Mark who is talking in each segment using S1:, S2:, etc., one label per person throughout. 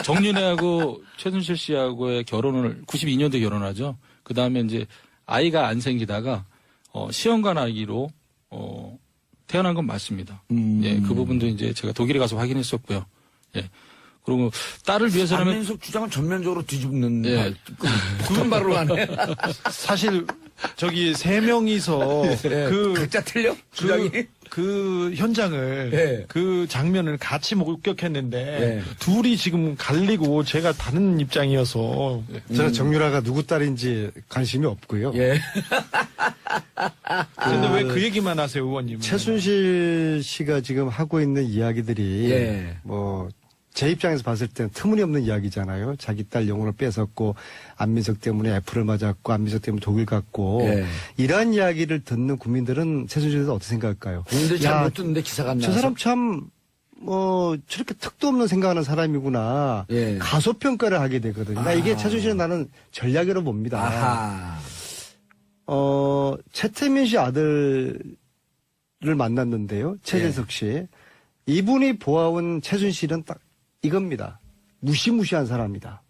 S1: 정윤회하고 최순실 씨하고의 결혼을 92년도에 결혼하죠. 그 다음에 이제 아이가 안 생기다가 시험관 아기로 태어난 건 맞습니다. 예, 그 부분도 이제 제가 독일에 가서 확인했었고요. 예. 그리고 딸을 위해서라면
S2: 안민석 주장은 전면적으로 뒤집는
S1: 예.
S2: 굳은 발로 하네.
S3: 사실 저기 세 명이서 그
S2: 각자 틀려? 주장이?
S3: 그 현장을
S2: 예.
S3: 그 장면을 같이 목격했는데
S2: 예.
S3: 둘이 지금 갈리고 제가 다른 입장이어서
S4: 저는 정유라가 누구 딸인지 관심이 없고요.
S2: 예.
S3: 근데 왜 그 얘기만 하세요, 의원님?
S4: 최순실 씨가 지금 하고 있는 이야기들이
S2: 예.
S4: 뭐 제 입장에서 봤을 때는 터무니없는 이야기잖아요. 자기 딸 영혼을 뺏었고 안민석 때문에 애플을 맞았고 안민석 때문에 독일 갔고
S2: 예.
S4: 이러한 이야기를 듣는 국민들은 최순실에 대해서 어떻게 생각할까요?
S2: 국민들 잘
S4: 야,
S2: 못 듣는데 기사가 안
S4: 저
S2: 나와서.
S4: 사람 참 저렇게 턱도 없는 생각하는 사람이구나.
S2: 예.
S4: 가소평가를 하게 되거든요. 나 이게 최순실은 나는 전략으로 봅니다.
S2: 아하.
S4: 최태민 씨 아들을 만났는데요. 최재석 씨. 이분이 보아온 최순실은 딱 이겁니다. 무시무시한 사람이다.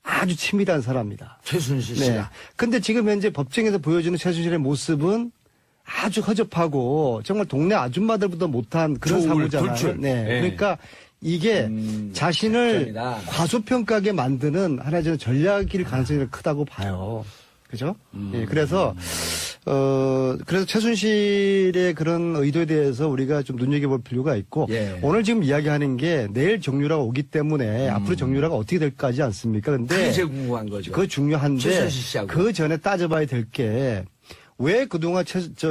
S4: 아주 치밀한 사람이다.
S2: 최순실
S4: 네.
S2: 씨가.
S4: 근데 지금 현재 법정에서 보여주는 최순실의 모습은 아주 허접하고 정말 동네 아줌마들보다 못한 그런
S2: 조울,
S4: 사고잖아요.
S2: 돌출.
S4: 네.
S2: 네.
S4: 그러니까 이게 자신을
S2: 작전이다.
S4: 과소평가하게 만드는 하나의 저는 전략일 가능성이 크다고 봐요. 그죠? 예, 그래서 최순실의 그런 의도에 대해서 우리가 좀 눈여겨볼 필요가 있고,
S2: 예.
S4: 오늘 지금 이야기하는 게 내일 정유라가 오기 때문에 앞으로 정유라가 어떻게 될까 하지 않습니까? 근데
S2: 그게 제일 궁금한 거죠.
S4: 그거 중요한데,
S2: 최순실 씨하고.
S4: 그 전에 따져봐야 될 게, 왜 그동안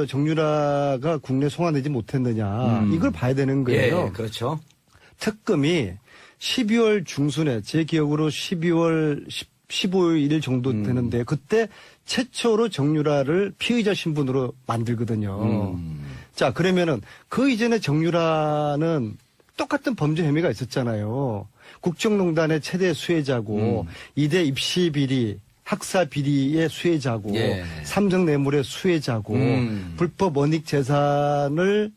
S4: 정유라가 국내 송환되지 못했느냐, 이걸 봐야 되는 거예요.
S2: 예, 그렇죠.
S4: 특검이 12월 중순에, 제 기억으로 12월 15일 정도 되는데, 그때 최초로 정유라를 피의자 신분으로 만들거든요. 자, 그러면은 그 이전에 정유라는 똑같은 범죄 혐의가 있었잖아요. 국정농단의 최대 수혜자고, 이대 입시 비리, 학사 비리의 수혜자고,
S2: 예.
S4: 삼성 뇌물의 수혜자고, 불법 원익 재산을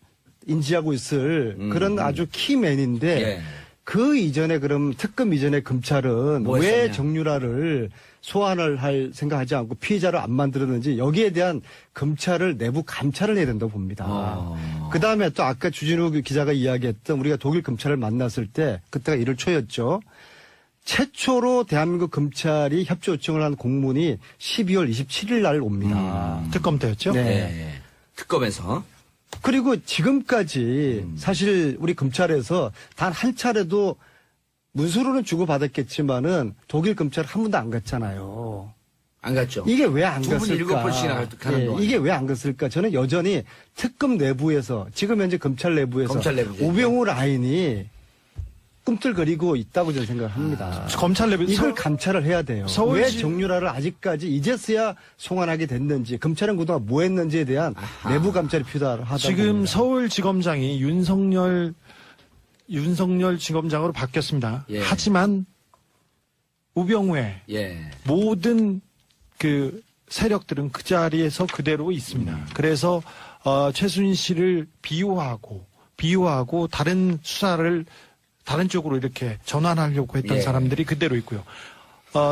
S4: 인지하고 있을 그런 아주 키맨인데,
S2: 예.
S4: 그 이전에 그럼 특검 이전에 검찰은
S2: 뭐
S4: 왜
S2: 했었냐?
S4: 정유라를 소환을 할 생각하지 않고 피의자를 안 만들었는지 여기에 대한 검찰을 내부 감찰을 해야 된다고 봅니다. 그 다음에 또 아까 주진우 기자가 이야기했던 우리가 독일 검찰을 만났을 때 그때가 1월 초였죠. 최초로 대한민국 검찰이 협조 요청을 한 공문이 12월 27일 날 옵니다.
S3: 특검 때였죠?
S4: 네.
S2: 예. 특검에서.
S4: 그리고 지금까지 사실 우리 검찰에서 단 한 차례도 문서로는 주고받았겠지만은 독일 검찰 한 번도 안 갔잖아요.
S2: 안 갔죠.
S4: 이게 왜 안
S2: 두 분
S4: 갔을까?
S2: 7번씩이나 가는 동안.
S4: 이게 왜 안 갔을까? 저는 여전히 특검 내부에서 지금 현재 검찰 내부에서
S2: 검찰 내부죠.
S4: 오병우 라인이 꿈틀거리고 있다고 저는 생각합니다.
S3: 검찰 내부
S4: 이걸 감찰을 해야 돼요. 왜 정유라를 아직까지 이제서야 송환하게 됐는지, 검찰은 그동안 뭐 했는지에 대한 내부 감찰이 필요하다고
S3: 지금
S4: 봅니다.
S3: 서울지검장이 윤석열 지검장으로 바뀌었습니다.
S2: 예.
S3: 하지만 우병우의
S2: 예.
S3: 모든 그 세력들은 그 자리에서 그대로 있습니다. 그래서 최순실을 비호하고 다른 수사를 다른 쪽으로 이렇게 전환하려고 했던
S2: 예.
S3: 사람들이 그대로 있고요.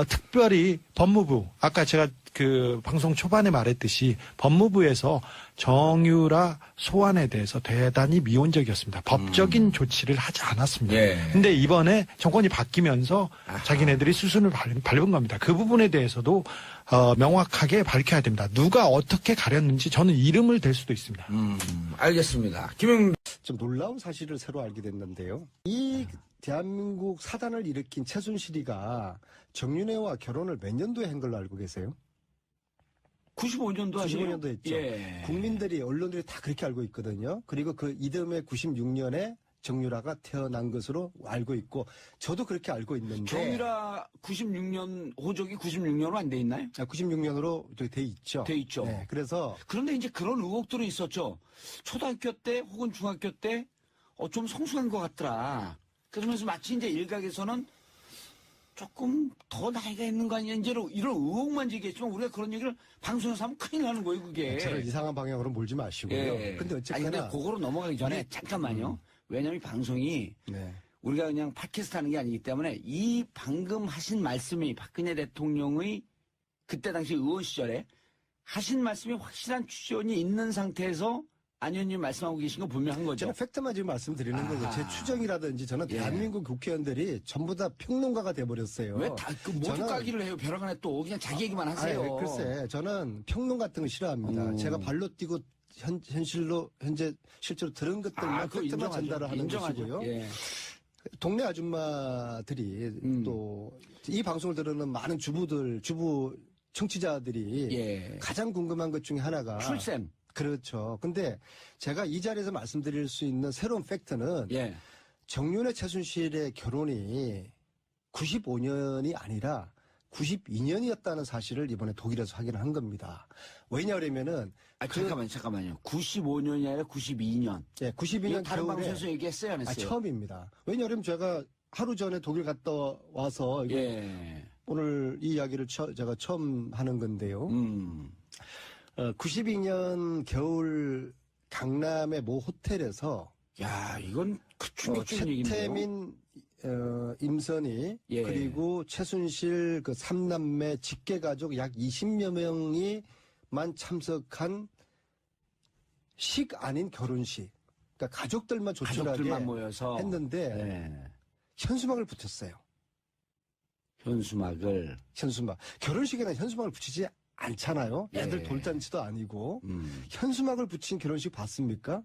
S3: 특별히 법무부, 아까 제가 그 방송 초반에 말했듯이 법무부에서 정유라 소환에 대해서 대단히 미온적이었습니다. 법적인 조치를 하지 않았습니다.
S2: 예.
S3: 근데 이번에 정권이 바뀌면서 자기네들이 수순을 밟은 겁니다. 그 부분에 대해서도 명확하게 밝혀야 됩니다. 누가 어떻게 가렸는지 저는 이름을 댈 수도 있습니다.
S2: 알겠습니다. 김영
S4: 좀 놀라운 사실을 새로 알게 됐는데요. 이 대한민국 사단을 일으킨 최순실이가 정윤회와 결혼을 몇 년도에 한 걸로 알고 계세요?
S2: 95년도 아니에요?
S4: 95년도 했죠.
S2: 예.
S4: 국민들이, 언론들이 다 그렇게 알고 있거든요. 그리고 그 이듬해 96년에 정유라가 태어난 것으로 알고 있고, 저도 그렇게 알고 있는데.
S2: 정유라 96년, 호적이 96년으로 안 돼 있나요?
S4: 96년으로 돼 있죠.
S2: 돼 있죠.
S4: 네, 그래서
S2: 그런데 이제 그런 의혹들이 있었죠. 초등학교 때 혹은 중학교 때 좀 성숙한 것 같더라. 그러면서 마치 이제 일각에서는 조금 더 나이가 있는 거 아니냐 이제 이런 의혹만 제기했지만 우리가 그런 얘기를 방송에서 하면 큰일 나는 거예요 그게.
S4: 저를 이상한 방향으로 몰지 마시고요.
S2: 예.
S4: 근데
S2: 아니
S4: 어쨌거나
S2: 근데 그거로 넘어가기 전에 잠깐만요. 왜냐면 이 방송이
S4: 네.
S2: 우리가 그냥 팟캐스트 하는 게 아니기 때문에 이 방금 하신 말씀이 박근혜 대통령의 그때 당시 의원 시절에 하신 말씀이 확실한 추천이 있는 상태에서 안 의원님 말씀하고 계신 거 분명한 거죠.
S4: 저는 팩트만 지금 말씀드리는 거고 제 추정이라든지 저는
S2: 예.
S4: 대한민국 국회의원들이 전부 다 평론가가 돼버렸어요.
S2: 왜 다 그 모두 깔기를 해요? 벼랑간에 또 그냥 자기 얘기만 하세요.
S4: 아니, 글쎄, 저는 평론 같은 거 싫어합니다. 제가 발로 뛰고 현재 실제로 들은 것들만
S2: 그거
S4: 팩트만
S2: 인정하죠.
S4: 전달을 하는
S2: 인정하죠.
S4: 것이고요.
S2: 예.
S4: 동네 아줌마들이 또 이 방송을 들으는 많은 주부 청취자들이
S2: 예.
S4: 가장 궁금한 것 중에 하나가
S2: 출생.
S4: 그렇죠. 근데 제가 이 자리에서 말씀드릴 수 있는 새로운 팩트는
S2: 예.
S4: 정윤회 최순실의 결혼이 95년이 아니라 92년이었다는 사실을 이번에 독일에서 확인을 한 겁니다. 왜냐하면은
S2: 잠깐만요. 95년이 아니라 92년.
S4: 예, 92년
S2: 다른
S4: 겨울에
S2: 방송에서 얘기했어요, 안 했어요?
S4: 처음입니다. 왜냐하면 제가 하루 전에 독일 갔다 와서 이거
S2: 예.
S4: 오늘 이 이야기를 제가 처음 하는 건데요. 92년 겨울 강남의 모 호텔에서
S2: 야, 이건 충격적인 얘기인데요.
S4: 최태민, 임선희
S2: 예.
S4: 그리고 최순실 그 3남매 직계가족 약 20여 명이만 참석한 식 아닌 결혼식. 그러니까 가족들만 조촐하게
S2: 가족들만 모여서
S4: 했는데
S2: 예.
S4: 현수막을 붙였어요.
S2: 현수막을.
S4: 현수막. 결혼식에는 현수막을 붙이지 않잖아요. 애들
S2: 예.
S4: 돌잔치도 아니고. 현수막을 붙인 결혼식 봤습니까?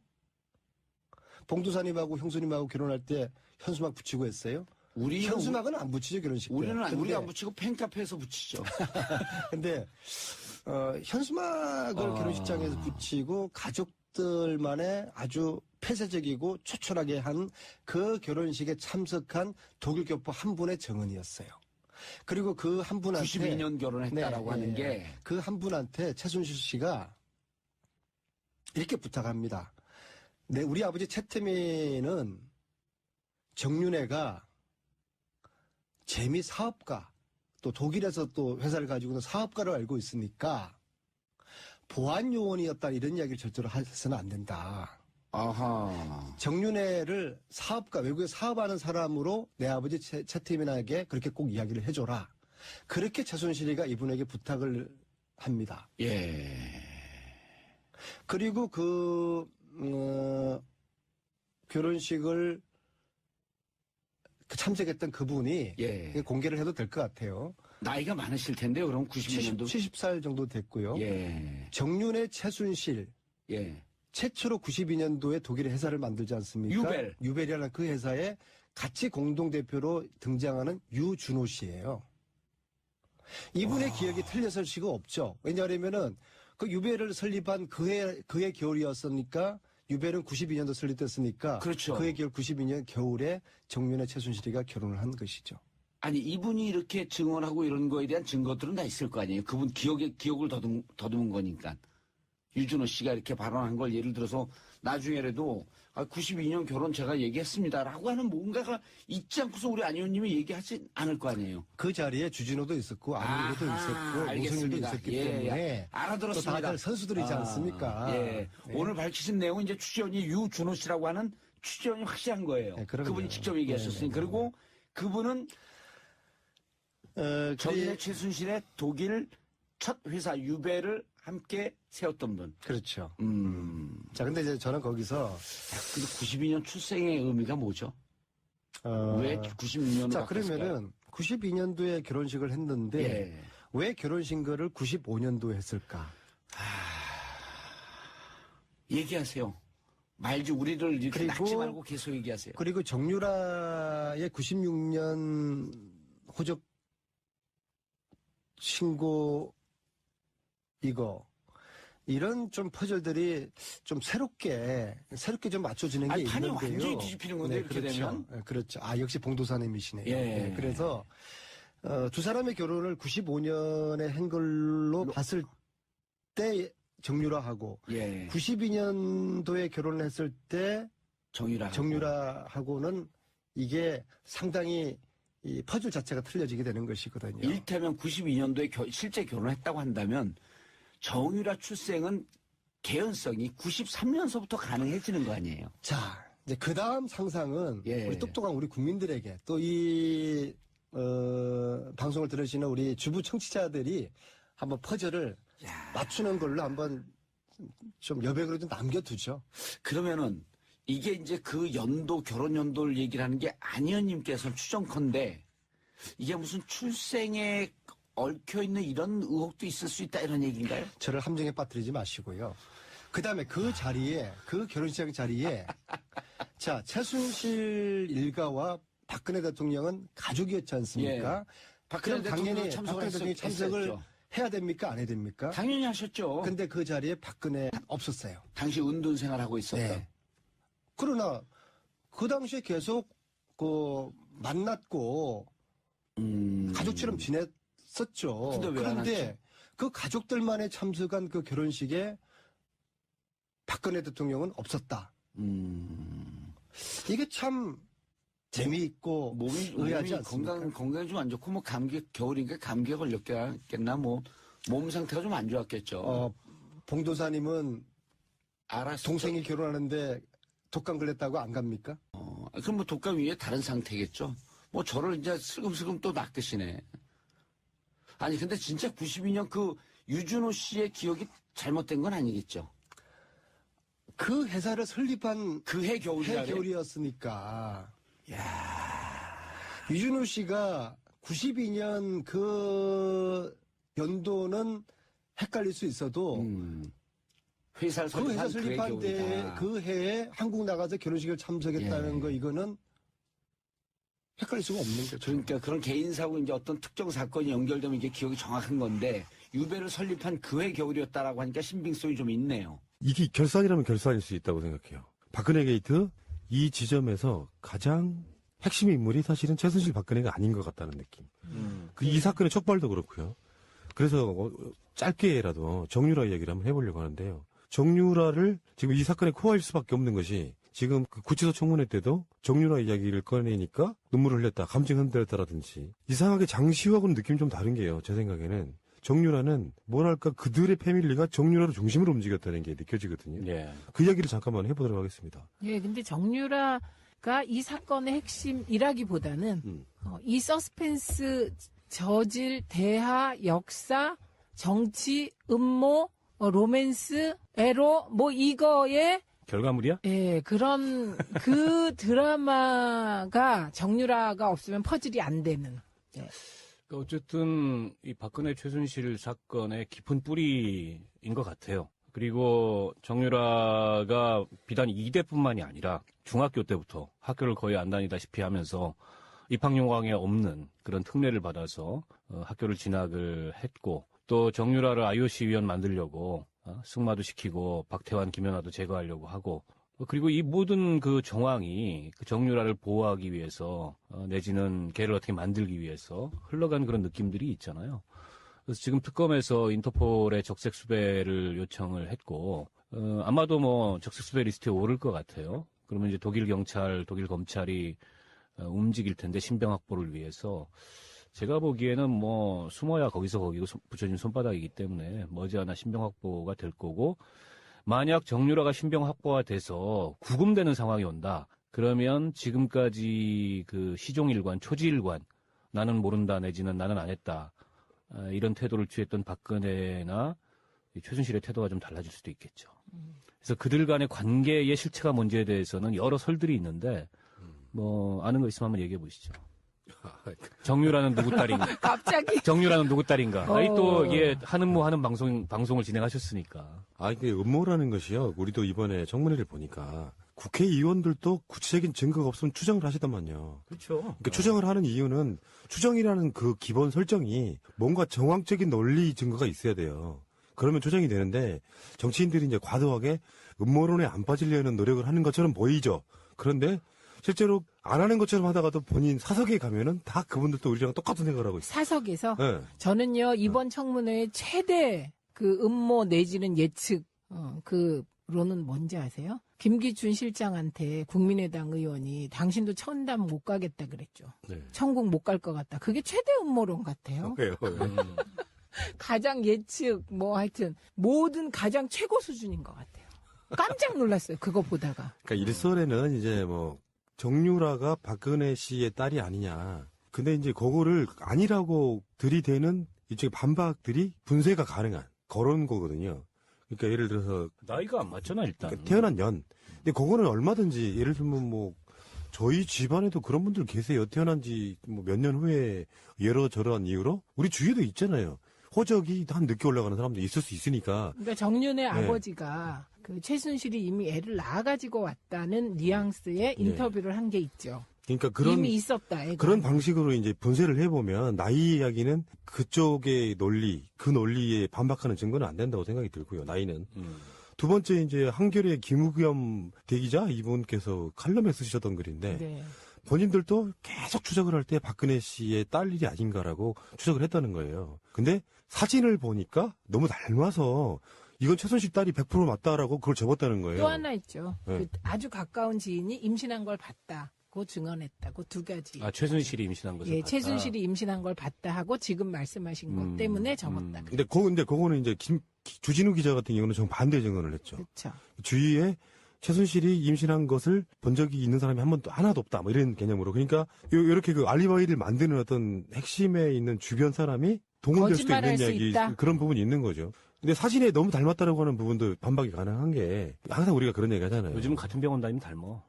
S4: 봉도사님하고 형수님하고 결혼할 때 현수막 붙이고 했어요? 현수막은 안 붙이죠, 결혼식 때.
S2: 우리가 안 붙이고 팬카페에서 붙이죠.
S4: 근데 현수막을 결혼식장에서 붙이고 가족들만의 아주 폐쇄적이고 초촐하게 한 그 결혼식에 참석한 독일 교포 한 분의 정언이었어요. 그리고 그 한 분한테
S2: 92년 결혼했다라고 하는 게
S4: 그 한 분한테 최순실 씨가 이렇게 부탁합니다. 네, 우리 아버지 최태민은 정윤회가 재미 사업가, 또 독일에서 또 회사를 가지고 있는 사업가로 알고 있으니까 보안 요원이었다 이런 이야기를 절대로 해서는 안 된다.
S2: 아하.
S4: 정윤회를 사업가, 외국에 사업하는 사람으로 내 아버지 최태민에게 그렇게 꼭 이야기를 해줘라. 그렇게 최순실이가 이분에게 부탁을 합니다.
S2: 예.
S4: 그리고 결혼식을 참석했던 그분이
S2: 예.
S4: 공개를 해도 될 것 같아요.
S2: 나이가 많으실 텐데요, 그럼 90년도.
S4: 70살 정도 됐고요.
S2: 예.
S4: 정윤회 최순실
S2: 예.
S4: 최초로 92년도에 독일에 회사를 만들지 않습니까? 유벨이라는 그 회사에 같이 공동대표로 등장하는 유준호 씨예요. 이분의 기억이 틀렸을 수가 없죠. 왜냐하면은 그 유벨을 설립한 그해 겨울이었으니까 유벨은 92년도 설립됐으니까
S2: 그렇죠.
S4: 그해 겨울 92년 겨울에 정윤회 최순실이가 결혼을 한 것이죠.
S2: 아니, 이분이 이렇게 증언하고 이런 거에 대한 증거들은 다 있을 거 아니에요. 그분 기억을 더듬은 거니까. 유준호 씨가 이렇게 발언한 걸 예를 들어서 나중에라도 92년 결혼 제가 얘기했습니다라고 하는 뭔가가 있지 않고서 우리 안 의원님이 얘기하지 않을 거 아니에요.
S4: 그 자리에 주진호도 있었고 안희도 있었고 노승일도 있었기 때문에
S2: 알아들었습니다.
S4: 또 다들 선수들이지 않습니까?
S2: 예.
S4: 네.
S2: 오늘 밝히신 내용은 이제 취재원이 유준호 씨라고 하는 취재원이 확실한 거예요.
S4: 네, 그럼요.
S2: 그분이 직접 얘기하셨으니. 그리고 그분은 정윤회 최순실의 독일 첫 회사 유벨을 함께 세웠던 분.
S4: 그렇죠. 자, 근데 이제 저는 거기서
S2: 근데 92년 출생의 의미가 뭐죠? 왜 96년으로
S4: 자, 그러면은 92년도에 결혼식을 했는데
S2: 예.
S4: 왜 결혼식을 95년도에 했을까?
S2: 얘기하세요. 말지 우리를 이렇게 낚지 말고 계속 얘기하세요.
S4: 그리고 정유라의 96년 호적 신고 이런 좀 퍼즐들이 좀 새롭게 좀 맞춰지는 게
S2: 판이
S4: 있는데요.
S2: 완전히 뒤집히는 건데 이렇게
S4: 그렇죠.
S2: 되면.
S4: 네, 그렇죠. 역시 봉도사님이시네요.
S2: 예.
S4: 네, 그래서 두 사람의 결혼을 95년에 한 걸로 봤을 때 정유라하고
S2: 예.
S4: 92년도에 결혼을 했을 때 정유라하고는 이게 상당히 이 퍼즐 자체가 틀려지게 되는 것이거든요.
S2: 일테면 92년도에 실제 결혼했다고 한다면 정유라 출생은 개연성이 93년서부터 가능해지는 거 아니에요?
S4: 자, 이제 그 다음 상상은
S2: 예.
S4: 우리 똑똑한 우리 국민들에게 또 이 방송을 들으시는 우리 주부 청취자들이 한번 퍼즐을 맞추는 걸로 한번 좀 여백으로 좀 남겨두죠.
S2: 그러면은 이게 이제 그 연도 결혼 연도를 얘기를 하는 게 안의원님께서 추정컨대 이게 무슨 출생에 얽혀 있는 이런 의혹도 있을 수 있다 이런 얘기인가요?
S4: 저를 함정에 빠뜨리지 마시고요. 그 다음에 그 자리에, 그 결혼식 자리에, 자, 최순실 일가와 박근혜 대통령은 가족이었지 않습니까?
S2: 예. 박근혜
S4: 그럼 당연히
S2: 대통령도
S4: 박근혜 대통령이 참석을
S2: 했었죠.
S4: 해야 됩니까? 안 해야 됩니까?
S2: 당연히 하셨죠.
S4: 근데 그 자리에 박근혜 없었어요.
S2: 당시 은둔 생활하고 있었던.
S4: 네. 그러나 그 당시에 계속 만났고 가족처럼 지냈었죠.
S2: 근데 왜안
S4: 그런데 그 가족들만의 참석한 그 결혼식에 박근혜 대통령은 없었다. 이게 참 재미있고
S2: 몸이
S4: 의아하지 않습니까?
S2: 건강이 좀 안 좋고 뭐 겨울이니까 감기에 걸렸겠나 뭐 몸 상태가 좀 안 좋았겠죠.
S4: 봉도사님은
S2: 알았어.
S4: 동생이 결혼하는데 독감 걸렸다고 안 갑니까?
S2: 그럼 뭐 독감 위에 다른 상태겠죠. 뭐 저를 이제 슬금슬금 또 낚으시네. 아니 근데 진짜 92년 그 유준호 씨의 기억이 잘못된 건 아니겠죠.
S4: 그 회사를 설립한
S2: 그 해 겨울이라.
S4: 겨울이었으니까. 유준호 씨가 92년 그 연도는 헷갈릴 수 있어도
S2: 회사를
S4: 그 회사
S2: 설립한
S4: 설립한
S2: 겨울이다.
S4: 그 해에 한국 나가서 결혼식을 참석했다는
S2: 예.
S4: 거 이거는 헷갈릴 수가 없는 거죠.
S2: 그러니까 그런 개인사고 이제 어떤 특정 사건이 연결되면 이게 기억이 정확한 건데 유배를 설립한 그 해 겨울이었다라고 하니까 신빙성이 좀 있네요.
S5: 이게 결산이라면 결산일 수 있다고 생각해요. 박근혜 게이트 이 지점에서 가장 핵심 인물이 사실은 최순실 박근혜가 아닌 것 같다는 느낌. 이 사건의 촉발도 그렇고요. 그래서 짧게라도 정유라 이야기를 한번 해보려고 하는데요. 정유라를 지금 이 사건의 코어일 수밖에 없는 것이 지금 그 구치소 청문회 때도 정유라 이야기를 꺼내니까 눈물을 흘렸다, 감정 흔들렸다라든지 이상하게 장시호하고는 느낌이 좀 다른 게요. 제 생각에는 정유라는 뭐랄까 그들의 패밀리가 정유라를 중심으로 움직였다는 게 느껴지거든요.
S6: 예.
S5: 그 이야기를 잠깐만 해보도록 하겠습니다.
S7: 예, 근데 정유라가 이 사건의 핵심이라기보다는 이 서스펜스 저질 대하 역사 정치 음모 로맨스 에로 뭐 이거에
S6: 결과물이야?
S7: 예, 그런 그 드라마가 정유라가 없으면 퍼즐이 안 되는. 예.
S6: 그러니까 어쨌든 이 박근혜 최순실 사건의 깊은 뿌리인 것 같아요. 그리고 정유라가 비단 이대뿐만이 아니라 중학교 때부터 학교를 거의 안 다니다시피 하면서 입학요강에 없는 그런 특례를 받아서 학교를 진학을 했고 또 정유라를 IOC 위원 만들려고 승마도 시키고 박태환, 김연아도 제거하려고 하고 그리고 이 모든 그 정황이 그 정유라를 보호하기 위해서 내지는 걔를 어떻게 만들기 위해서 흘러간 그런 느낌들이 있잖아요. 그래서 지금 특검에서 인터폴의 적색 수배를 요청을 했고 아마도 뭐 적색 수배 리스트에 오를 것 같아요. 그러면 이제 독일 경찰, 독일 검찰이 움직일 텐데 신병 확보를 위해서 제가 보기에는 뭐 숨어야 거기서 거기고 붙여진 손바닥이기 때문에 머지않아 신병 확보가 될 거고 만약 정유라가 신병 확보가 돼서 구금되는 상황이 온다. 그러면 지금까지 그 시종일관, 초지일관 나는 모른다 내지는 나는 안 했다. 이런 태도를 취했던 박근혜나 최순실의 태도가 좀 달라질 수도 있겠죠. 그래서 그들 간의 관계의 실체가 뭔지에 대해서는 여러 설들이 있는데 뭐 아는 거 있으면 한번 얘기해 보시죠. 정유라는 누구 딸인가?
S7: 갑자기
S6: 정유라는 누구 딸인가? 아니 또 이게 하는 뭐 하는 방송을 진행하셨으니까.
S5: 이게 음모라는 것이요. 우리도 이번에 청문회를 보니까 국회의원들도 구체적인 증거가 없으면 추정을 하시더만요.
S6: 그렇죠.
S5: 그러니까 추정을 하는 이유는 추정이라는 그 기본 설정이 뭔가 정황적인 논리 증거가 있어야 돼요. 그러면 추정이 되는데 정치인들이 이제 과도하게 음모론에 안 빠지려는 노력을 하는 것처럼 보이죠. 그런데 실제로 안 하는 것처럼 하다가도 본인 사석에 가면은 다 그분들도 우리랑 똑같은 생각을 하고 있어요.
S7: 사석에서
S5: 네.
S7: 저는요 이번 청문회의 최대 그 음모 내지는 예측 그로는 뭔지 아세요? 김기춘 실장한테 국민의당 의원이 당신도 천담 못 가겠다 그랬죠.
S5: 네.
S7: 천국 못 갈 것 같다. 그게 최대 음모론 같아요.
S5: 그래요.
S7: 가장 예측 뭐 하여튼 모든 가장 최고 수준인 것 같아요. 깜짝 놀랐어요. 그거 보다가.
S5: 그러니까 일설에는 이제 뭐 정유라가 박근혜 씨의 딸이 아니냐. 근데 이제 그거를 아니라고 들이대는 이쪽의 반박들이 분쇄가 가능한 그런 거거든요. 그러니까 예를 들어서
S6: 나이가 안 맞잖아, 일단.
S5: 그러니까 태어난 년. 근데 그거는 얼마든지 예를 들면 뭐 저희 집안에도 그런 분들 계세요. 태어난 지 뭐 몇 년 후에 여러저러한 이유로 우리 주위에도 있잖아요. 호적이 한 늦게 올라가는 사람도 있을 수 있으니까.
S7: 그러니까 정윤의 아버지가 그 최순실이 이미 애를 낳아가지고 왔다는 뉘앙스의 인터뷰를 한 게 있죠.
S5: 그러니까 그런
S7: 이미 있었다. 애가.
S5: 그런 방식으로 이제 분쇄를 해보면 나이 이야기는 그쪽의 논리, 그 논리에 반박하는 증거는 안 된다고 생각이 들고요. 나이는. 두 번째 이제 한겨레 김우겸 대기자 이분께서 칼럼에 쓰셨던 글인데
S7: 네.
S5: 본인들도 계속 추적을 할 때 박근혜 씨의 딸 일이 아닌가라고 추적을 했다는 거예요. 근데 사진을 보니까 너무 닮아서 이건 최순실 딸이 100% 맞다라고 그걸 접었다는 거예요.
S7: 또 하나 있죠.
S5: 네.
S7: 그 아주 가까운 지인이 임신한 걸 봤다고 증언했다. 그 두 가지.
S6: 아, 최순실이 임신한 것을
S7: 예,
S6: 봤다.
S7: 최순실이 임신한 걸 봤다 하고 지금 말씀하신 것 때문에 접었다.
S5: 근데 그거는 이제 주진우 기자 같은 경우는 정반대 증언을 했죠.
S7: 그렇죠.
S5: 주위에 최순실이 임신한 것을 본 적이 있는 사람이 한 번도 하나도 없다. 뭐 이런 개념으로. 그러니까 이렇게 그 알리바이를 만드는 어떤 핵심에 있는 주변 사람이 동원될 수도
S7: 거짓말할
S5: 있는
S7: 수
S5: 이야기
S7: 있다.
S5: 그런 부분이 있는 거죠. 근데 사진에 너무 닮았다라고 하는 부분도 반박이 가능한 게 항상 우리가 그런 얘기 하잖아요.
S6: 요즘은 같은 병원 다니면 닮어.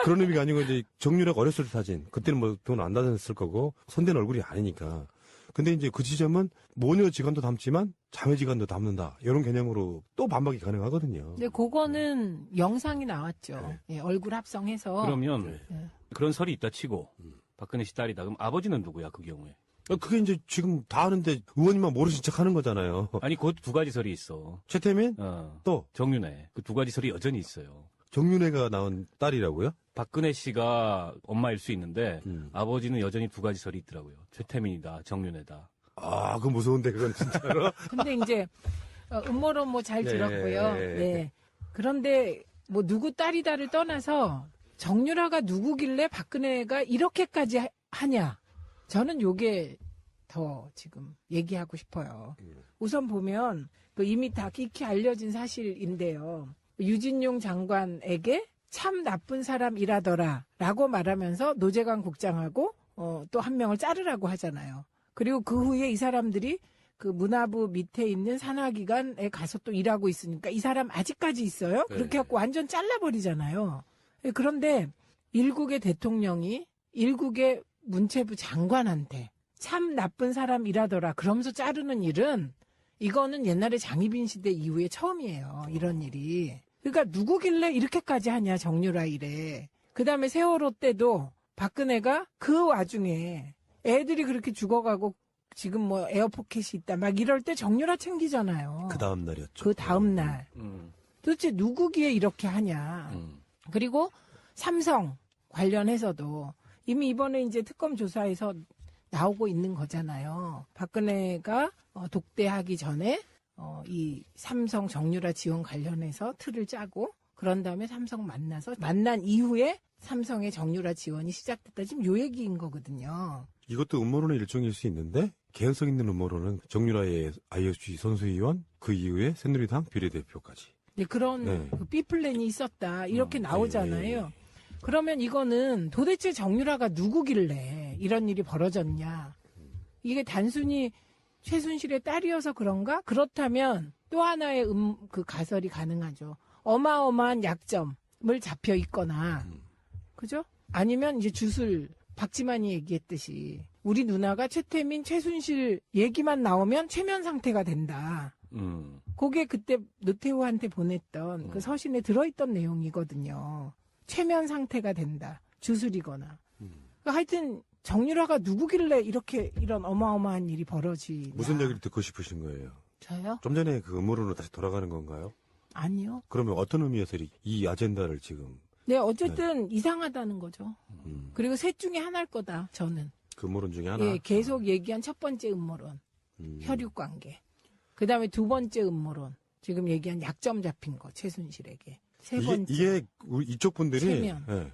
S5: 그런 의미가 아니고 이제 정유라가 어렸을 때 사진. 그때는 뭐 돈 안 다녔을 거고 손댄 얼굴이 아니니까. 근데 이제 그 지점은 모녀 지간도 닮지만 자매 지간도 닮는다. 이런 개념으로 또 반박이 가능하거든요.
S7: 근데 그거는 영상이 나왔죠. 예, 얼굴 합성해서.
S6: 그러면
S7: 네.
S6: 그런 설이 있다 치고 박근혜 씨 딸이다. 그럼 아버지는 누구야, 그 경우에?
S5: 그게 이제 지금 다 아는데 의원님만 모르신 척 하는 거잖아요.
S6: 아니, 그 두 가지 설이 있어.
S5: 최태민 또
S6: 정윤회. 그 두 가지 설이 여전히 있어요.
S5: 정윤회가 낳은 딸이라고요?
S6: 박근혜 씨가 엄마일 수 있는데 아버지는 여전히 두 가지 설이 있더라고요. 최태민이다, 정윤회다.
S5: 아, 그거 무서운데 그건 진짜로.
S7: 근데 이제 음모론 뭐 잘
S5: 네.
S7: 들었고요. 네. 그런데 뭐 누구 딸이다를 떠나서 정유라가 누구길래 박근혜가 이렇게까지 하냐. 저는 요게 더 지금 얘기하고 싶어요. 우선 보면 그 이미 다 익히 알려진 사실인데요. 유진용 장관에게 참 나쁜 사람이라더라 라고 말하면서 노재관 국장하고 또 한 명을 자르라고 하잖아요. 그리고 그 후에 이 사람들이 그 문화부 밑에 있는 산하기관에 가서 또 일하고 있으니까 이 사람 아직까지 있어요? 그렇게 해갖고 완전 잘라버리잖아요. 그런데 일국의 대통령이 일국의 문체부 장관한테 참 나쁜 사람이라더라 그러면서 자르는 일은 이거는 옛날에 장희빈 시대 이후에 처음이에요. 이런 일이. 그러니까 누구길래 이렇게까지 하냐 정유라 이래. 그다음에 세월호 때도 박근혜가 그 와중에 애들이 그렇게 죽어가고 지금 뭐 에어포켓이 있다 막 이럴 때 정유라 챙기잖아요.
S5: 그 다음 날이었죠.
S7: 그 다음 날. 도대체 누구기에 이렇게 하냐. 그리고 삼성 관련해서도 이미 이번에 이제 특검 조사에서 나오고 있는 거잖아요. 박근혜가 독대하기 전에 이 삼성 정유라 지원 관련해서 틀을 짜고 그런 다음에 삼성 만나서 만난 이후에 삼성의 정유라 지원이 시작됐다. 지금 요 얘기인 거거든요.
S5: 이것도 음모론의 일종일 수 있는데 개연성 있는 음모론은 정유라의 IOC 선수위원 그 이후에 새누리당 비례대표까지.
S7: 네, 그런
S5: 네.
S7: 그 B플랜이 있었다. 이렇게 나오잖아요. 그러면 이거는 도대체 정유라가 누구길래 이런 일이 벌어졌냐. 이게 단순히 최순실의 딸이어서 그런가? 그렇다면 또 하나의 그 가설이 가능하죠. 어마어마한 약점을 잡혀 있거나, 그죠? 아니면 이제 주술, 박지만이 얘기했듯이 우리 누나가 최태민, 최순실 얘기만 나오면 최면 상태가 된다. 그게 그때 노태우한테 보냈던 그 서신에 들어있던 내용이거든요. 최면 상태가 된다. 주술이거나. 그러니까 하여튼 정유라가 누구길래 이런 어마어마한 일이 벌어지냐.
S5: 무슨 얘기를 듣고 싶으신 거예요?
S7: 저요?
S5: 좀 전에 그 음모론으로 다시 돌아가는 건가요?
S7: 아니요.
S5: 그러면 어떤 의미에서 이 아젠다를 지금
S7: 네, 어쨌든 이상하다는 거죠. 그리고 셋 중에 하나일 거다, 저는.
S5: 그 음모론 중에 하나?
S7: 예, 계속 얘기한 첫 번째 음모론. 혈육 관계. 그 다음에 두 번째 음모론. 지금 얘기한 약점 잡힌 거, 최순실에게. 세 번째.
S5: 이게 이쪽 분들이
S7: 체면.
S5: 예,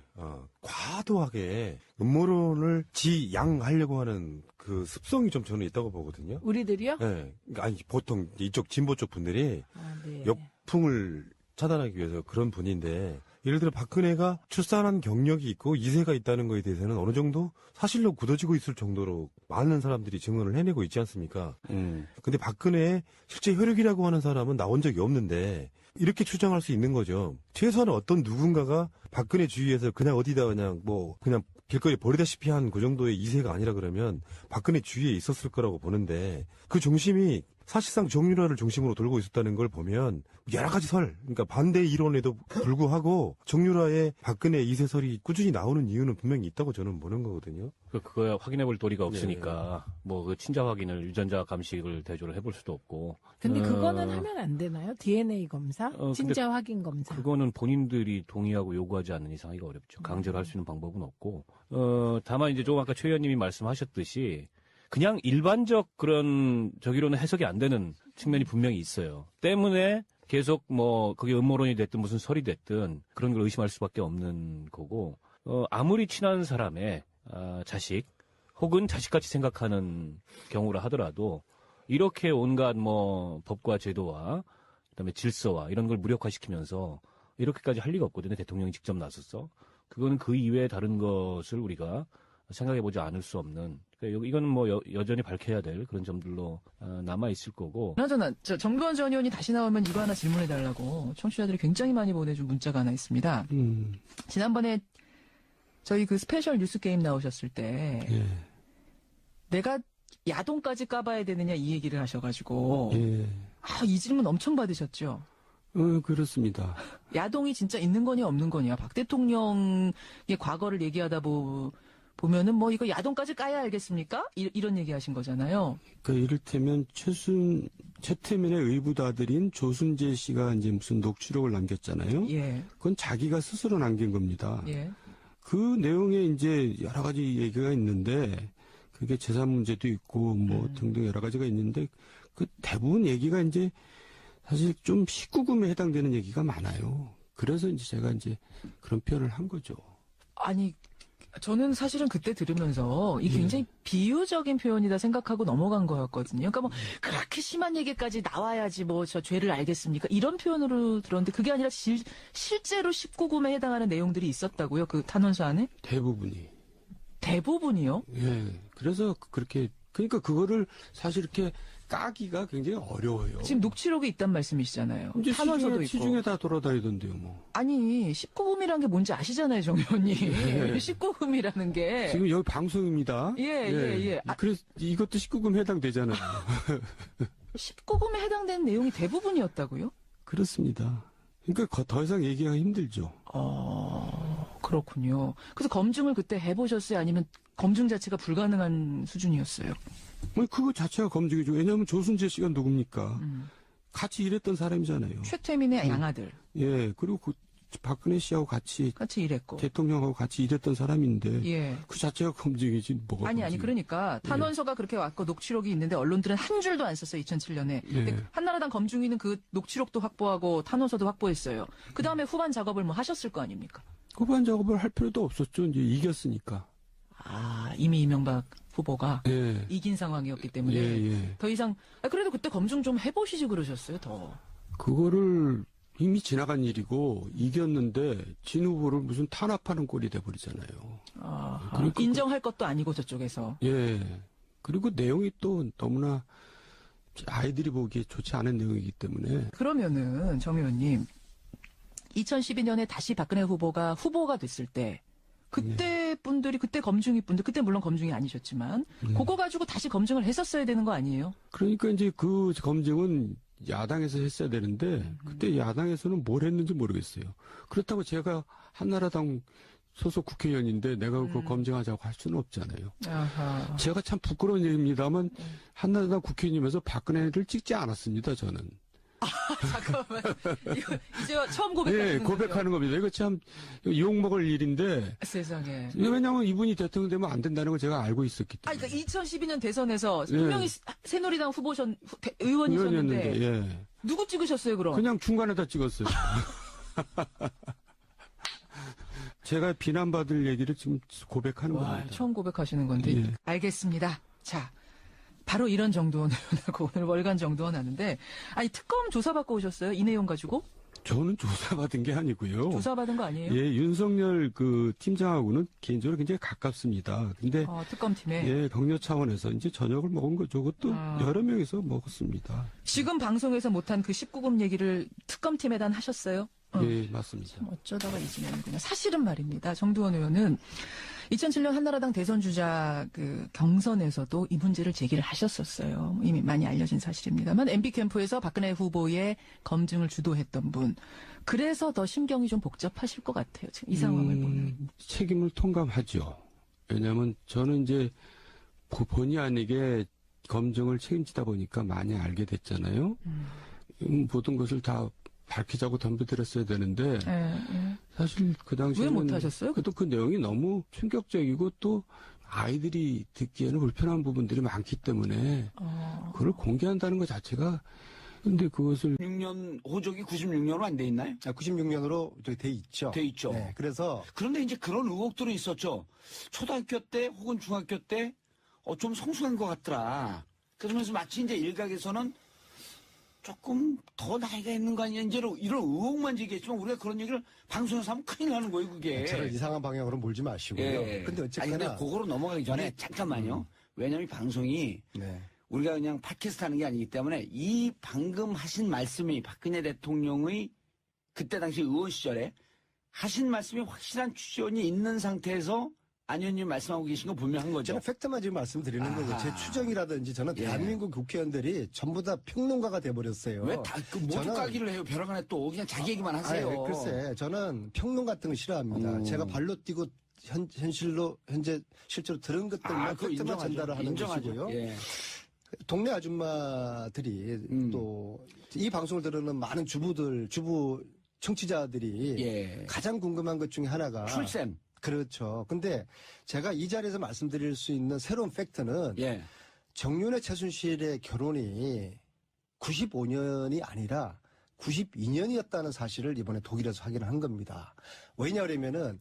S5: 과도하게 음모론을 지양하려고 하는 그 습성이 좀 저는 있다고 보거든요.
S7: 우리들이요?
S5: 예, 그러니까 아니 보통 이쪽 진보 쪽 분들이
S7: 아, 네.
S5: 역풍을 차단하기 위해서 그런 분인데 예를 들어 박근혜가 출산한 경력이 있고 이세가 있다는 거에 대해서는 어느 정도 사실로 굳어지고 있을 정도로 많은 사람들이 증언을 해내고 있지 않습니까? 근데 박근혜의 실제 혈육이라고 하는 사람은 나온 적이 없는데 이렇게 추정할 수 있는 거죠. 최소한 어떤 누군가가 박근혜 주위에서 그냥 어디다 그냥 길거리에 버리다시피 한 그 정도의 이세가 아니라 그러면 박근혜 주위에 있었을 거라고 보는데 그 중심이 사실상 정유라를 중심으로 돌고 있었다는 걸 보면 여러 가지 그러니까 반대 이론에도 불구하고 정유라의 박근혜 이세설이 꾸준히 나오는 이유는 분명히 있다고 저는 보는 거거든요.
S6: 그거야 확인해볼 도리가 없으니까 뭐 그 친자 확인을 유전자 감식을 대조를 해볼 수도 없고.
S7: 근데 그거는 하면 안 되나요? DNA 검사, 친자 확인 검사.
S6: 그거는 본인들이 동의하고 요구하지 않는 이상 하기가 어렵죠. 강제로 할 수 있는 방법은 없고. 다만 이제 좀 아까 최 의원님이 말씀하셨듯이 그냥 일반적 그런 저기로는 해석이 안 되는 측면이 분명히 있어요. 때문에 계속 뭐 그게 음모론이 됐든 무슨 설이 됐든 그런 걸 의심할 수밖에 없는 거고 아무리 친한 사람의 자식 혹은 자식같이 생각하는 경우라 하더라도 이렇게 온갖 뭐 법과 제도와 그다음에 질서와 이런 걸 무력화시키면서 이렇게까지 할 리가 없거든요. 대통령이 직접 나서서. 그거는 그 이외에 다른 것을 우리가 생각해보지 않을 수 없는, 그러니까 이건 뭐 여전히 밝혀야 될 그런 점들로 남아있을 거고.
S8: 그나저나 정두원 전 의원이 다시 나오면 이거 하나 질문해달라고 청취자들이 굉장히 많이 보내준 문자가 하나 있습니다. 지난번에 저희 그 스페셜 뉴스 게임 나오셨을 때
S3: 예.
S8: 내가 야동까지 까봐야 되느냐 이 얘기를 하셔가지고
S3: 예.
S8: 이 질문 엄청 받으셨죠?
S3: 그렇습니다.
S8: 야동이 진짜 있는 거냐 없는 거냐. 박 대통령의 과거를 얘기하다 보면은 뭐 이거 야동까지 까야 알겠습니까? 이런 얘기 하신 거잖아요.
S9: 그러니까 이를테면 최태민의 의붓아들인 조순재 씨가 이제 무슨 녹취록을 남겼잖아요.
S8: 예.
S9: 그건 자기가 스스로 남긴 겁니다.
S8: 예.
S9: 그 내용에 이제 여러 가지 얘기가 있는데 그게 재산 문제도 있고 뭐 등등 여러 가지가 있는데 그 대부분 얘기가 이제 사실 좀 19금에 해당되는 얘기가 많아요. 그래서 이제 제가 이제 그런 표현을 한 거죠.
S8: 아니, 저는 사실은 그때 들으면서 이게 굉장히 비유적인 표현이다 생각하고 넘어간 거였거든요. 그러니까 뭐 그렇게 심한 얘기까지 나와야지 뭐 저 죄를 알겠습니까? 이런 표현으로 들었는데 그게 아니라 실제로 19금에 해당하는 내용들이 있었다고요? 그 탄원서 안에?
S9: 대부분이.
S8: 대부분이요?
S9: 예. 그래서 그러니까 그거를 사실 이렇게 까기가 굉장히 어려워요.
S8: 지금 녹취록이 있단 말씀이시잖아요.
S9: 이제
S8: 탄원서도 있고.
S9: 시중에 다 돌아다니던데요, 뭐.
S8: 아니, 19금이라는 게 뭔지 아시잖아요, 정 의원님. 19금이라는 게.
S9: 지금 여기 방송입니다.
S8: 예.
S9: 그래서 이것도 19금 해당되잖아요.
S8: 19금에 해당되는 내용이 대부분이었다고요?
S9: 그렇습니다. 그러니까 더 이상 얘기가 힘들죠.
S8: 그렇군요. 그래서 검증을 그때 해보셨어요? 아니면 검증 자체가 불가능한 수준이었어요?
S9: 뭐 그거 자체가 검증이죠. 왜냐하면 조순재 씨가 누굽니까? 같이 일했던 사람이잖아요.
S8: 최태민의 양아들.
S9: 예, 그리고 박근혜 씨하고 같이
S8: 일했고.
S9: 대통령하고 같이 일했던 사람인데
S8: 예.
S9: 그 자체가 검증이지 뭐가
S8: 아니
S9: 검증이에요.
S8: 그러니까 탄원서가 그렇게 왔고 녹취록이 있는데 언론들은 한 줄도 안 썼어요. 2007년에. 근데 한나라당 검증위는 그 녹취록도 확보하고 탄원서도 확보했어요. 그다음에 후반 작업을 뭐 하셨을 거 아닙니까?
S9: 후반 작업을 할 필요도 없었죠. 이제 이겼으니까.
S8: 이미 이명박 후보가
S9: 예.
S8: 이긴 상황이었기 때문에
S9: 예.
S8: 더 이상 그래도 그때 검증 좀 해보시지 그러셨어요. 더.
S9: 그거를 이미 지나간 일이고 이겼는데 진 후보를 무슨 탄압하는 꼴이 돼버리잖아요. 그러니까
S8: 인정할 것도 아니고 저쪽에서.
S9: 예. 그리고 내용이 또 너무나 아이들이 보기에 좋지 않은 내용이기 때문에.
S8: 그러면은 정 의원님 2012년에 다시 박근혜 후보가 됐을 때 그때 분들이 그때 검증이 분들 그때 물론 검증이 아니셨지만 그거 가지고 다시 검증을 했었어야 되는 거 아니에요?
S9: 그러니까 이제 그 검증은 야당에서 했어야 되는데 그때 야당에서는 뭘 했는지 모르겠어요. 그렇다고 제가 한나라당 소속 국회의원인데 내가 그거 검증하자고 할 수는 없잖아요.
S8: 아하.
S9: 제가 참 부끄러운 얘기입니다만 한나라당 국회의원이면서 박근혜를 찍지 않았습니다. 저는.
S8: 잠깐만. 이거 이제 처음 고백하는
S9: 예,
S8: 거죠?
S9: 고백하는 겁니다. 이거 참 욕먹을 일인데.
S8: 세상에.
S9: 왜냐하면 이분이 대통령 되면 안 된다는 걸 제가 알고 있었기 때문에.
S8: 그러니까 2012년 대선에서 분명히 새누리당 의원이셨는데
S9: 의원이었는데, 예.
S8: 누구 찍으셨어요 그럼?
S9: 그냥 중간에다 찍었어요. 제가 비난받을 얘기를 지금 고백하는 겁니다.
S8: 처음 고백하시는 건데.
S9: 예.
S8: 알겠습니다. 자. 바로 이런 정도원을 하고 오늘 월간 정도원 하는데 특검 조사받고 오셨어요? 이 내용 가지고?
S9: 저는 조사받은 게 아니고요.
S8: 조사받은 거 아니에요?
S9: 예, 윤석열 그 팀장하고는 개인적으로 굉장히 가깝습니다. 근데
S8: 특검팀에.
S9: 예, 격려 차원에서 이제 저녁을 먹은 거죠. 그것도 여러 명이서 먹었습니다.
S8: 지금 방송에서 못한 그 19금 얘기를 특검팀에다 하셨어요?
S9: 예, 맞습니다.
S8: 참 어쩌다가 이 지경이구나. 사실은 말입니다. 정두원 의원은 2007년 한나라당 대선 주자 그 경선에서도 이 문제를 제기를 하셨었어요. 이미 많이 알려진 사실입니다만 MB 캠프에서 박근혜 후보의 검증을 주도했던 분. 그래서 더 심경이 좀 복잡하실 것 같아요. 지금 이 상황을 보면.
S9: 책임을 통감하죠. 왜냐하면 저는 이제 본의 아니게 검증을 책임지다 보니까 많이 알게 됐잖아요. 모든 것을 다 밝히자고 덤벼들었어야 되는데 사실 그 당시에는
S8: 왜 못하셨어요?
S9: 그래도 그 내용이 너무 충격적이고 또 아이들이 듣기에는 불편한 부분들이 많기 때문에 그걸 공개한다는 것 자체가 근데 그것을
S2: 6년 호적이 96년으로 안 돼 있나요?
S4: 96년으로 돼 있죠.
S2: 돼 있죠.
S4: 네, 그래서
S2: 그런데 이제 그런 의혹들은 있었죠. 초등학교 때 혹은 중학교 때 좀 성숙한 것 같더라. 그러면서 마치 이제 일각에서는 조금 더 나이가 있는 거 아니냐 이제 이런 의혹만 제기했지만 우리가 그런 얘기를 방송에서 하면 큰일 나는 거예요 그게.
S4: 저는 이상한 방향으로 몰지 마시고요.
S2: 예.
S4: 근데
S2: 아니 근데
S4: 어쨌거나
S2: 그거로 넘어가기 전에 잠깐만요. 왜냐면 이 방송이
S4: 네.
S2: 우리가 그냥 팟캐스트 하는 게 아니기 때문에 이 방금 하신 말씀이 박근혜 대통령의 그때 당시 의원 시절에 하신 말씀이 확실한 추정이 있는 상태에서 안 의원님 말씀하고 계신 거 분명한 거죠.
S4: 저는 팩트만 지금 말씀드리는 거고 제 추정이라든지 저는
S2: 예.
S4: 대한민국 국회의원들이 전부 다 평론가가 돼버렸어요.
S2: 왜 다 그 모두
S4: 저는-
S2: 까기를 해요? 벼랑간에 또 그냥 자기 얘기만 하세요.
S4: 아니, 글쎄, 저는 평론 같은 거 싫어합니다. 제가 발로 뛰고 현실로 현재 실제로 들은 것들만
S2: 그거
S4: 팩트만 전달을 하는 것이고요.
S2: 예.
S4: 동네 아줌마들이 또 이 방송을 들으는 많은 주부 청취자들이
S2: 예.
S4: 가장 궁금한 것 중에 하나가
S2: 출생.
S4: 그렇죠. 근데 제가 이 자리에서 말씀드릴 수 있는 새로운 팩트는
S2: 예.
S4: 정윤회 최순실의 결혼이 95년이 아니라 92년이었다는 사실을 이번에 독일에서 확인을 한 겁니다. 왜냐하면은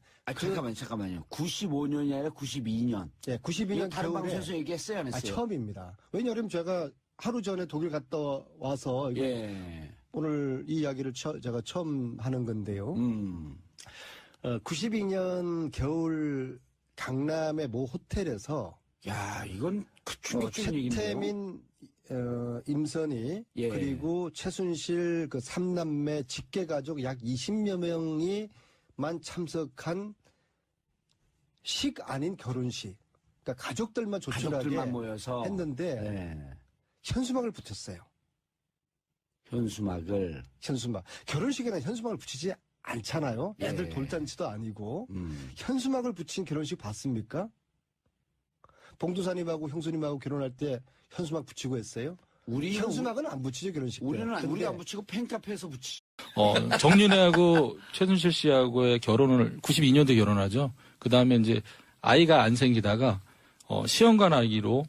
S2: 잠깐만요. 95년이 아니라 92년.
S4: 예,
S2: 이거
S4: 92년
S2: 다른
S4: 겨울에
S2: 방송에서 얘기했어요, 안 했어요?
S4: 처음입니다. 왜냐하면 제가 하루 전에 독일 갔다 와서 이거
S2: 예.
S4: 오늘 이 이야기를 제가 처음 하는 건데요. 92년 겨울 강남의 모 호텔에서
S2: 야, 이건 그 충격적인 얘기인데요.
S4: 최태민, 임선희
S2: 예.
S4: 그리고 최순실 그 3남매 직계가족 약 20여 명이만 참석한 식 아닌 결혼식. 그러니까 가족들만 조촐하게
S2: 가족들만 모여서
S4: 했는데
S2: 예.
S4: 현수막을 붙였어요.
S2: 현수막을.
S4: 현수막. 결혼식에는 현수막을 붙이지 않잖아요. 애들
S2: 예.
S4: 돌잔치도 아니고. 현수막을 붙인 결혼식 봤습니까? 봉두사님하고 형수님하고 결혼할 때 현수막 붙이고 했어요? 현수막은 안 붙이죠, 결혼식 때.
S2: 우리가 안 붙이고 팬카페에서 붙이.
S1: 정윤회하고 최순실 씨하고의 결혼을 92년도에 결혼하죠. 그 다음에 이제 아이가 안 생기다가 시험관 아기로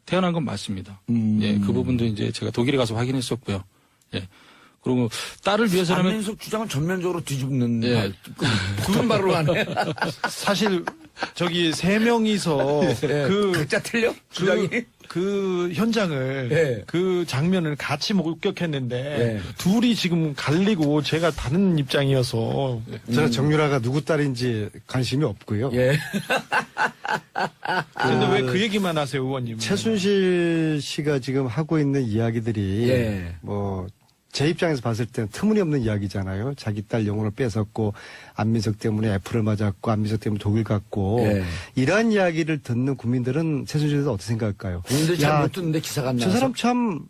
S1: 태어난 건 맞습니다. 예, 그 부분도 이제 제가 독일에 가서 확인했었고요. 예. 그리고 딸을 위해서라면
S2: 안민석 주장은 전면적으로 뒤집는
S1: 예.
S2: 굵은 발로 하네.
S3: 사실 저기 세 명이서 그
S2: 각자 틀려? 주장이?
S3: 그 현장을
S2: 예.
S3: 그 장면을 같이 목격했는데
S2: 예.
S3: 둘이 지금 갈리고 제가 다른 입장이어서
S4: 제가 정유라가 누구 딸인지 관심이 없고요.
S2: 예.
S3: 근데 왜 그 얘기만 하세요, 의원님?
S4: 최순실 씨가 지금 하고 있는 이야기들이
S2: 예.
S4: 뭐 제 입장에서 봤을 때는 터무니없는 이야기잖아요. 자기 딸 영혼을 뺏었고 안민석 때문에 애플을 맞았고 안민석 때문에 독일 갔고
S2: 예.
S4: 이러한 이야기를 듣는 국민들은 최순실에 대해서 어떻게 생각할까요?
S2: 국민들 잘 못 듣는데 기사가 안
S4: 저
S2: 나와서.
S4: 사람 참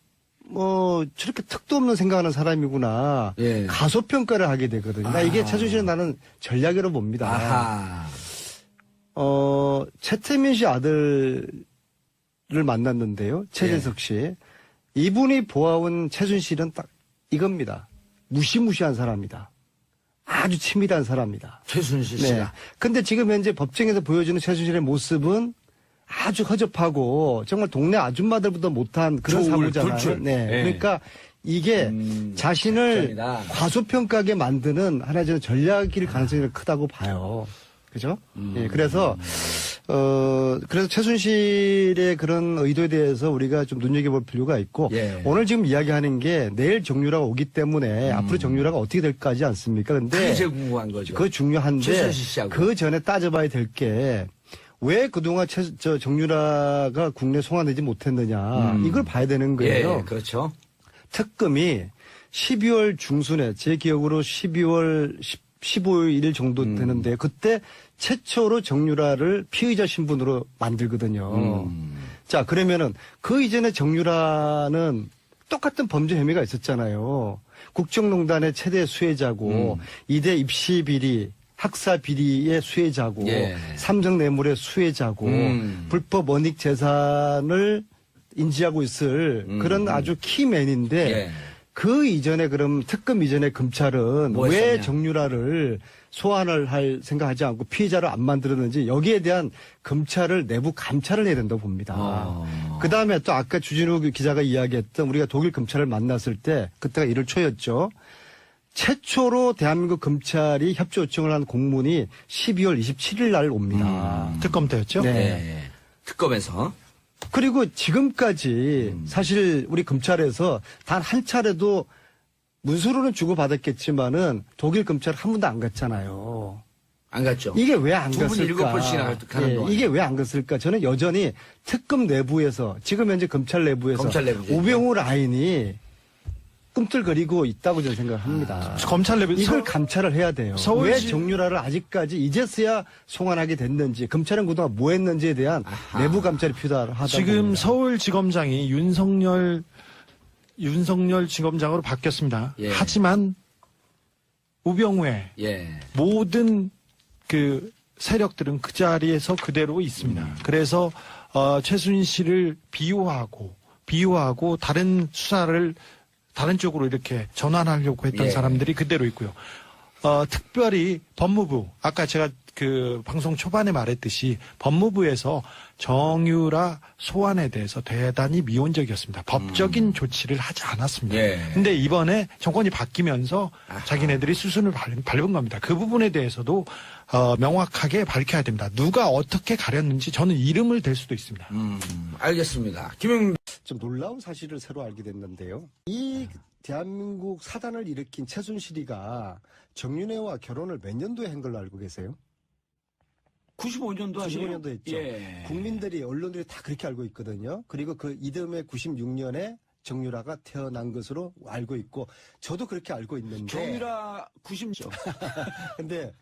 S4: 저렇게 턱도 없는 생각하는 사람이구나.
S2: 예.
S4: 가소평가를 하게 되거든요. 나 이게 최순실은 나는 전략으로 봅니다.
S2: 아하.
S4: 최태민 씨 아들을 만났는데요. 최재석 씨. 이분이 보아온 최순실은 딱 이겁니다. 무시무시한 사람이다. 아주 치밀한 사람이다.
S2: 최순실
S4: 네.
S2: 씨가.
S4: 근데 지금 현재 법정에서 보여주는 최순실의 모습은 아주 허접하고 정말 동네 아줌마들보다 못한 그런
S2: 조울,
S4: 사고잖아요.
S2: 돌출.
S4: 네.
S2: 예.
S4: 그러니까 이게 자신을
S2: 걱정이다.
S4: 과소평가하게 만드는 하나의 저는 전략일 가능성이 크다고 봐요. 그죠? 예. 그래서 그래서 최순실의 그런 의도에 대해서 우리가 좀 눈여겨볼 필요가 있고,
S2: 예.
S4: 오늘 지금 이야기하는 게 내일 정유라가 오기 때문에 앞으로 정유라가 어떻게 될까 하지 않습니까? 근데
S2: 그게 제일 궁금한 거죠.
S4: 그거 중요한데,
S2: 최순실 씨하고.
S4: 그 전에 따져봐야 될 게, 왜 그동안 정유라가 국내 송환되지 못했느냐, 이걸 봐야 되는 거예요.
S2: 예, 그렇죠.
S4: 특검이 12월 중순에, 제 기억으로 12월 15일 정도 되는데, 그때 최초로 정유라를 피의자 신분으로 만들거든요. 자, 그러면은 그 이전에 정유라는 똑같은 범죄 혐의가 있었잖아요. 국정농단의 최대 수혜자고, 이대 입시 비리, 학사 비리의 수혜자고,
S2: 예.
S4: 삼성 뇌물의 수혜자고, 불법 원익 재산을 인지하고 있을 그런 아주 키맨인데,
S2: 예.
S4: 그 이전에 그럼 특검 이전에 검찰은
S2: 뭐
S4: 왜
S2: 했었냐?
S4: 정유라를 소환을 할 생각하지 않고 피의자를 안 만들었는지 여기에 대한 검찰을 내부 감찰을 해야 된다고 봅니다. 그 다음에 또 아까 주진우 기자가 이야기했던 우리가 독일 검찰을 만났을 때 그때가 1월 초였죠. 최초로 대한민국 검찰이 협조 요청을 한 공문이 12월 27일 날 옵니다.
S3: 특검 때였죠?
S4: 네.
S2: 예. 특검에서.
S4: 그리고 지금까지 사실 우리 검찰에서 단 한 차례도 문서로는 주고받았겠지만은 독일 검찰 한 번도 안 갔잖아요.
S2: 안 갔죠.
S4: 이게 왜 안
S2: 두 분
S4: 갔을까?
S2: 7번씩이나 가는 동안.
S4: 이게 왜 안 갔을까? 저는 여전히 특검 내부에서 지금 현재 검찰 내부에서
S2: 검찰 내부죠.
S4: 우병우 라인이 꿈틀거리고 있다고 저는 생각합니다.
S3: 검찰 내부
S4: 이걸 감찰을 해야 돼요.
S3: 서울시-
S4: 왜 정유라를 아직까지 이제서야 송환하게 됐는지, 검찰은 그동안 뭐 했는지에 대한 내부 감찰이 필요하다고
S3: 지금
S4: 봅니다.
S3: 서울지검장이 윤석열 지검장으로 바뀌었습니다.
S2: 예.
S3: 하지만 우병우의
S2: 예.
S3: 모든 그 세력들은 그 자리에서 그대로 있습니다. 그래서 최순실을 비호하고 다른 수사를 다른 쪽으로 이렇게 전환하려고 했던
S2: 예.
S3: 사람들이 그대로 있고요. 특별히 법무부, 아까 제가 그 방송 초반에 말했듯이 법무부에서 정유라 소환에 대해서 대단히 미온적이었습니다. 법적인 조치를 하지 않았습니다.
S2: 예.
S3: 근데 이번에 정권이 바뀌면서 자기네들이 수순을 밟은 겁니다. 그 부분에 대해서도 명확하게 밝혀야 됩니다. 누가 어떻게 가렸는지 저는 이름을 댈 수도 있습니다.
S2: 알겠습니다. 김영
S4: 좀 놀라운 사실을 새로 알게 됐는데요. 이 대한민국 사단을 일으킨 최순실이가 정윤회와 결혼을 몇 년도에 한 걸로 알고 계세요?
S2: 95년도 아니에요?
S4: 95년도 했죠.
S2: 예.
S4: 국민들이, 언론들이 다 그렇게 알고 있거든요. 그리고 그 이듬해 96년에 정유라가 태어난 것으로 알고 있고, 저도 그렇게 알고 있는데.
S2: 정유라 90년.
S4: 근데,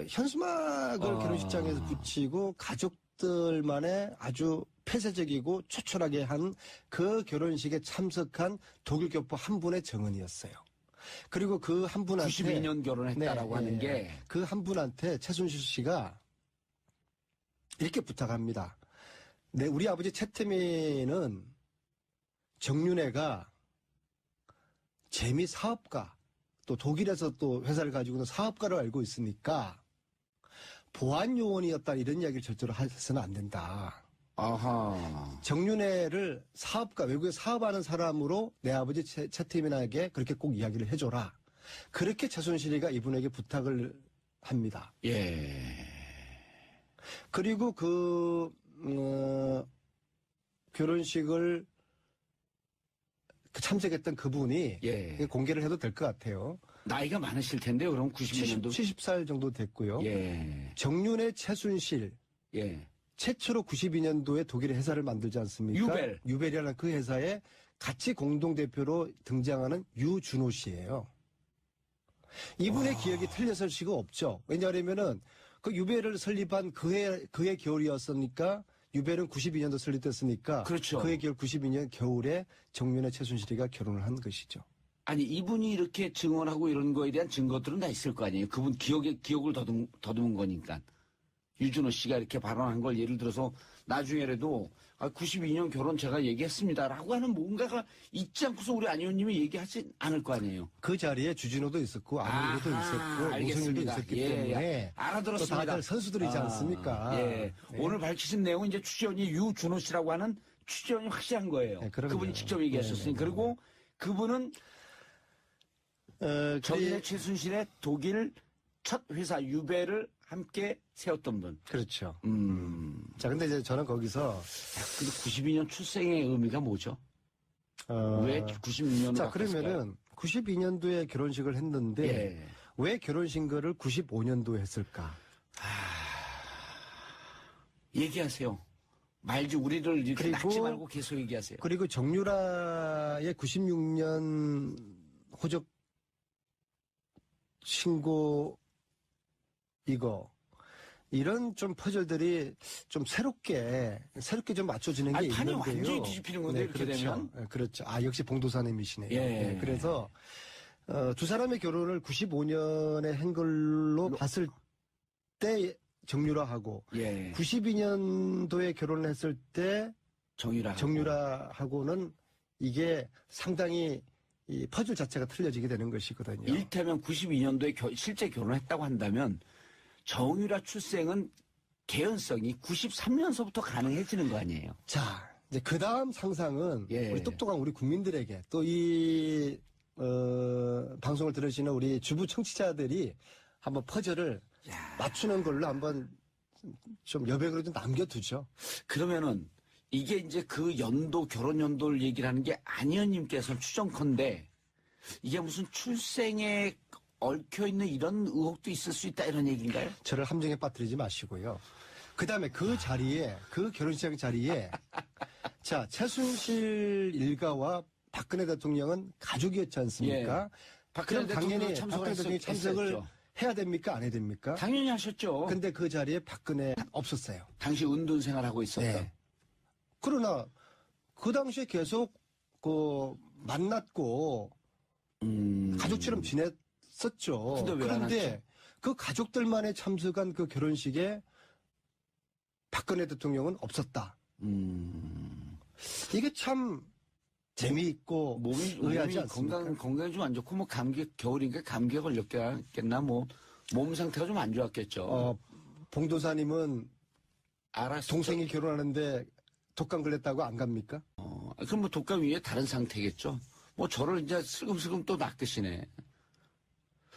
S4: 현수막을 결혼식장에서 붙이고, 가족들만의 아주 폐쇄적이고 초촐하게 한 그 결혼식에 참석한 독일 교포 한 분의 정언이었어요. 그리고 그 한 분한테
S2: 92년 결혼했다라고 하는 게.
S4: 그 한 분한테 최순실 씨가 이렇게 부탁합니다. 우리 아버지 최태민은 정윤회가 재미 사업가, 또 독일에서 또 회사를 가지고 있는 사업가로 알고 있으니까 보안 요원이었다, 이런 이야기를 절대로 해서는 안 된다.
S2: 아하.
S4: 정윤회를 사업가, 외국에 사업하는 사람으로 내 아버지 최태민에게 그렇게 꼭 이야기를 해줘라. 그렇게 최순실이가 이분에게 부탁을 합니다.
S2: 예.
S4: 그리고 결혼식을 참석했던 그분이
S2: 예.
S4: 공개를 해도 될 것 같아요.
S2: 나이가 많으실 텐데요. 그럼 92년도.
S4: 70살 정도 됐고요.
S2: 예.
S4: 정윤회, 최순실,
S2: 예.
S4: 최초로 92년도에 독일의 회사를 만들지 않습니까? 유벨이라는 그 회사에 같이 공동대표로 등장하는 유준호 씨예요. 이분의 기억이 틀렸을 수가 없죠. 왜냐하면은 그 유벨을 설립한 그해 겨울이었으니까, 유벨은 92년도 설립됐으니까,
S2: 그렇죠.
S4: 그해 겨울 92년 겨울에 정윤회, 최순실이가 결혼을 한 것이죠.
S2: 아니, 이분이 이렇게 증언하고 이런 거에 대한 증거들은 다 있을 거 아니에요. 그분 기억을 더듬은 거니까. 유준호 씨가 이렇게 발언한 걸 예를 들어서 나중에라도 92년 결혼 제가 얘기했습니다라고 하는 뭔가가 있지 않고서 우리 안 의원님이 얘기하지 않을 거 아니에요.
S4: 그 자리에 주진호도 있었고, 안우도 있었고, 오승일도
S2: 알겠습니다.
S4: 있었기
S2: 예,
S4: 때문에
S2: 예.
S4: 또
S2: 알아들었습니다.
S4: 다들 선수들이지 않습니까?
S2: 예.
S4: 네.
S2: 오늘 밝히신 내용은 이제 취재원이 유준호 씨라고 하는 취재원이 확실한 거예요.
S4: 네, 그럼요.
S2: 그분이 직접 얘기하셨으니. 그리고 그분은 정윤회 최순실의 독일 첫 회사 유벨을 함께 세웠던 분.
S4: 그렇죠.
S2: 음.
S4: 자, 근데 이제 저는 거기서
S2: 근데 92년 출생의 의미가 뭐죠? 왜 96년으로
S4: 자, 그러면은 92년도에 결혼식을 했는데
S2: 예.
S4: 왜 결혼식을 95년도에 했을까?
S2: 얘기하세요. 말지 우리를 이렇게
S4: 그리고-
S2: 낚지 말고 계속 얘기하세요.
S4: 그리고 정유라의 96년 호적 신고 이런 좀 퍼즐들이 좀 새롭게 좀 맞춰지는 게
S2: 아니, 판이
S4: 있는데요.
S2: 완전히 뒤집히는 건데, 이렇게
S4: 그렇죠.
S2: 되면?
S4: 네, 그렇죠. 아, 역시 봉도사님이시네요.
S2: 예.
S4: 네, 그래서 두 사람의 결혼을 95년에 한 걸로 봤을 때 정유라하고
S2: 예.
S4: 92년도에 결혼을 했을 때
S2: 정유라.
S4: 정유라하고는 이게 상당히 이 퍼즐 자체가 틀려지게 되는 것이거든요.
S2: 일테면 92년도에 실제 결혼했다고 한다면 정유라 출생은 개연성이 93년서부터 가능해지는 거 아니에요?
S4: 자, 이제 그 다음 상상은
S2: 예.
S4: 우리 똑똑한 우리 국민들에게 또 이 방송을 들으시는 우리 주부 청취자들이 한번 퍼즐을 맞추는 걸로 한번 좀 여백으로 좀 남겨두죠.
S2: 그러면은 이게 이제 그 연도, 결혼 연도를 얘기를 하는 게 안희연님께서는 추정컨대 이게 무슨 출생에 얽혀있는 이런 의혹도 있을 수 있다 이런 얘기인가요?
S4: 저를 함정에 빠뜨리지 마시고요. 그 다음에 그 자리에, 그 결혼식 자리에, 자, 최순실 일가와 박근혜 대통령은 가족이었지 않습니까?
S2: 박근혜
S4: 그럼 당연히
S2: 대통령은
S4: 박근혜 대통령이 참석을
S2: 했었죠.
S4: 해야 됩니까? 안 해야 됩니까?
S2: 당연히 하셨죠.
S4: 근데 그 자리에 박근혜 없었어요.
S2: 당시 은둔 생활하고 있었던.
S4: 네. 그러나 그 당시에 계속 만났고 가족처럼 지냈었죠.
S2: 근데 왜안
S4: 그런데
S2: 왔죠?
S4: 그 가족들만의 참석한 그 결혼식에 박근혜 대통령은 없었다. 이게 참 재미있고
S2: 몸이
S4: 의아하지 않습니까?
S2: 건강이 좀 안 좋고 뭐 감기 겨울이니까 감기에 걸렸겠나 뭐 몸 상태가 좀 안 좋았겠죠.
S4: 봉도사님은
S2: 알았어.
S4: 동생이 결혼하는데 독감 걸렸다고 안 갑니까?
S2: 그럼 뭐 독감 위에 다른 상태겠죠. 뭐 저를 이제 슬금슬금 또 낚으시네.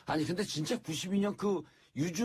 S2: 아니 근데 진짜 92년 그 유준호